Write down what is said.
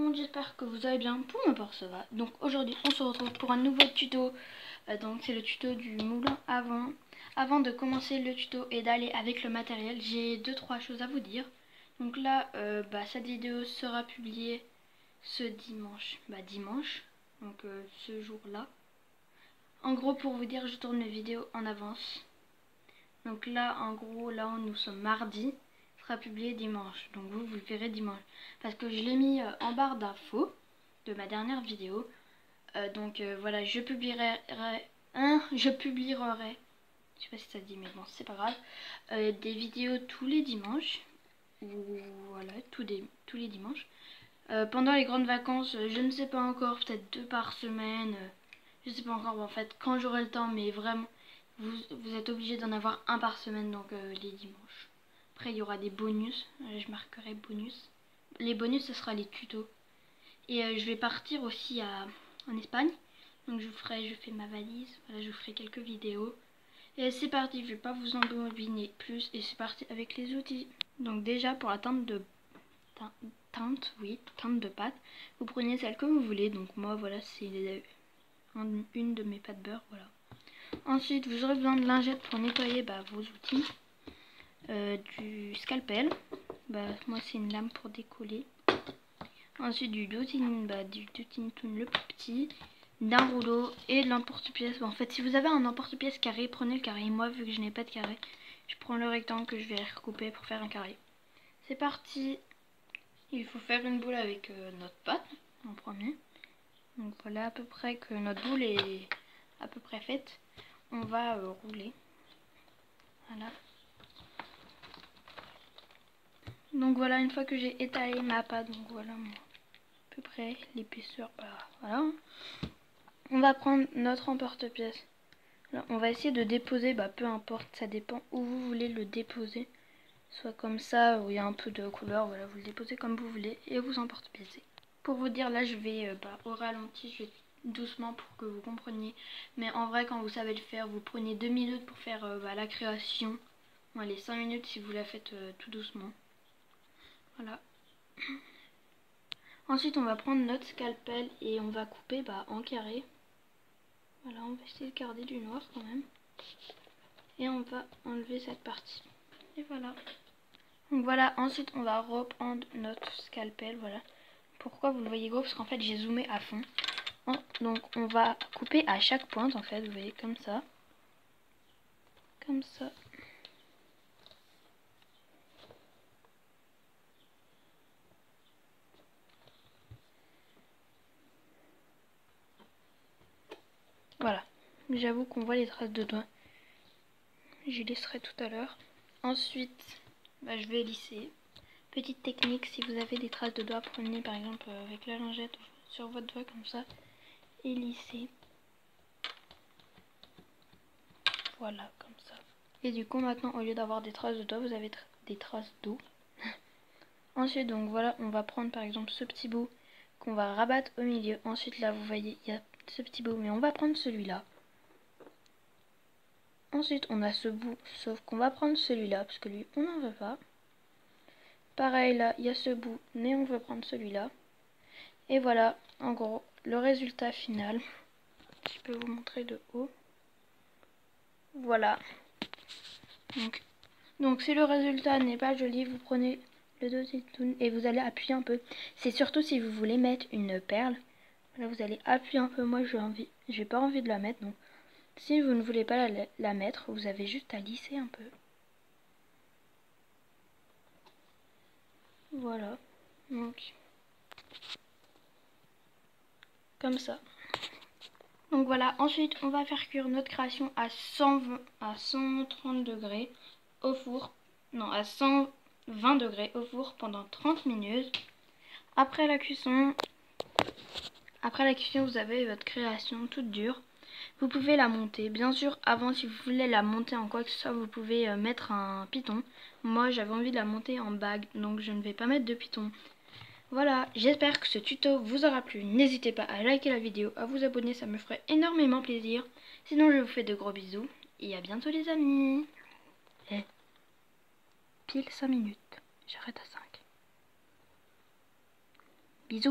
monde, j'espère que vous allez bien. Pour ma part ça va. Donc aujourd'hui on se retrouve pour un nouveau tuto. Donc c'est le tuto du moulin à vent. Avant de commencer le tuto et d'aller avec le matériel, j'ai 2-3 choses à vous dire. Donc là cette vidéo sera publiée ce dimanche. Dimanche, donc ce jour là. En gros, pour vous dire, je tourne mes vidéos en avance. Donc là en gros, là nous sommes mardi, sera publié dimanche, donc vous le verrez dimanche parce que je l'ai mis en barre d'infos de ma dernière vidéo. Voilà, je publierai je sais pas si ça se dit mais bon c'est pas grave, des vidéos tous les dimanches, voilà, tous les dimanches. Pendant les grandes vacances, je ne sais pas encore, peut-être 2 par semaine, je sais pas encore en fait quand j'aurai le temps, mais vraiment vous êtes obligé d'en avoir un par semaine, donc les dimanches. Après il y aura des bonus, je marquerai bonus. Les bonus ce sera les tutos. Et je vais partir aussi en Espagne, donc je fais ma valise, voilà, je vous ferai quelques vidéos. Et c'est parti, je vais pas vous embobiner plus et c'est parti avec les outils. Donc déjà pour la teinte de pâte, vous prenez celle que vous voulez. Donc moi voilà, c'est une de mes pâtes beurre, voilà. Ensuite vous aurez besoin de lingettes pour nettoyer vos outils, du scalpel, moi c'est une lame pour décoller. Ensuite du doutine, toon le plus petit, d'un rouleau et de l'emporte-pièce. En fait si vous avez un emporte-pièce carré, prenez le carré. Moi vu que je n'ai pas de carré, je prends le rectangle que je vais recouper pour faire un carré. C'est parti. Il faut faire une boule avec notre pâte en premier. Donc voilà à peu près que notre boule est à peu près faite. On va rouler. Voilà. Donc voilà, une fois que j'ai étalé ma pâte, donc voilà à peu près l'épaisseur, voilà. On va prendre notre emporte-pièce. On va essayer de déposer, peu importe, ça dépend où vous voulez le déposer. Soit comme ça, où il y a un peu de couleur, voilà, vous le déposez comme vous voulez et vous emporte-piècez. Pour vous dire, là je vais au ralenti, je vais doucement pour que vous compreniez. Mais en vrai, quand vous savez le faire, vous prenez 2 minutes pour faire la création. Bon, allez, 5 minutes si vous la faites tout doucement. Voilà. Ensuite, on va prendre notre scalpel et on va couper en carré. Voilà, on va essayer de garder du noir quand même. Et on va enlever cette partie. Et voilà. Donc voilà, ensuite on va reprendre notre scalpel, voilà. Pourquoi vous le voyez gros? Parce qu'en fait j'ai zoomé à fond. Donc on va couper à chaque pointe en fait, vous voyez, comme ça. Comme ça. Voilà. J'avoue qu'on voit les traces de doigts. Je laisserai tout à l'heure. Ensuite, je vais lisser. Petite technique, si vous avez des traces de doigts, prenez par exemple avec la lingette sur votre doigt comme ça et lissez. Voilà, comme ça. Et du coup maintenant, au lieu d'avoir des traces de doigts, vous avez des traces d'eau. Ensuite, donc voilà, on va prendre par exemple ce petit bout qu'on va rabattre au milieu. Ensuite là, vous voyez, il y a ce petit bout, mais on va prendre celui-là. Ensuite, on a ce bout, sauf qu'on va prendre celui-là, parce que lui, on n'en veut pas. Pareil, là, il y a ce bout, mais on veut prendre celui-là. Et voilà, en gros, le résultat final. Je peux vous montrer de haut. Voilà. Donc si le résultat n'est pas joli, vous prenez le dossier et vous allez appuyer un peu. C'est surtout si vous voulez mettre une perle. Là, vous allez appuyer un peu. Moi, j'ai pas envie de la mettre. Donc, si vous ne voulez pas la mettre, vous avez juste à lisser un peu. Voilà. Donc, comme ça. Donc voilà. Ensuite, on va faire cuire notre création à 130 degrés au four. Non, à 120 degrés au four pendant 30 minutes. Après la cuisson, vous avez votre création toute dure. Vous pouvez la monter. Bien sûr, avant, si vous voulez la monter en quoi que ce soit, vous pouvez mettre un piton. Moi, j'avais envie de la monter en bague, donc je ne vais pas mettre de piton. Voilà, j'espère que ce tuto vous aura plu. N'hésitez pas à liker la vidéo, à vous abonner, ça me ferait énormément plaisir. Sinon, je vous fais de gros bisous et à bientôt les amis. Et pile 5 minutes. J'arrête à 5. Bisous.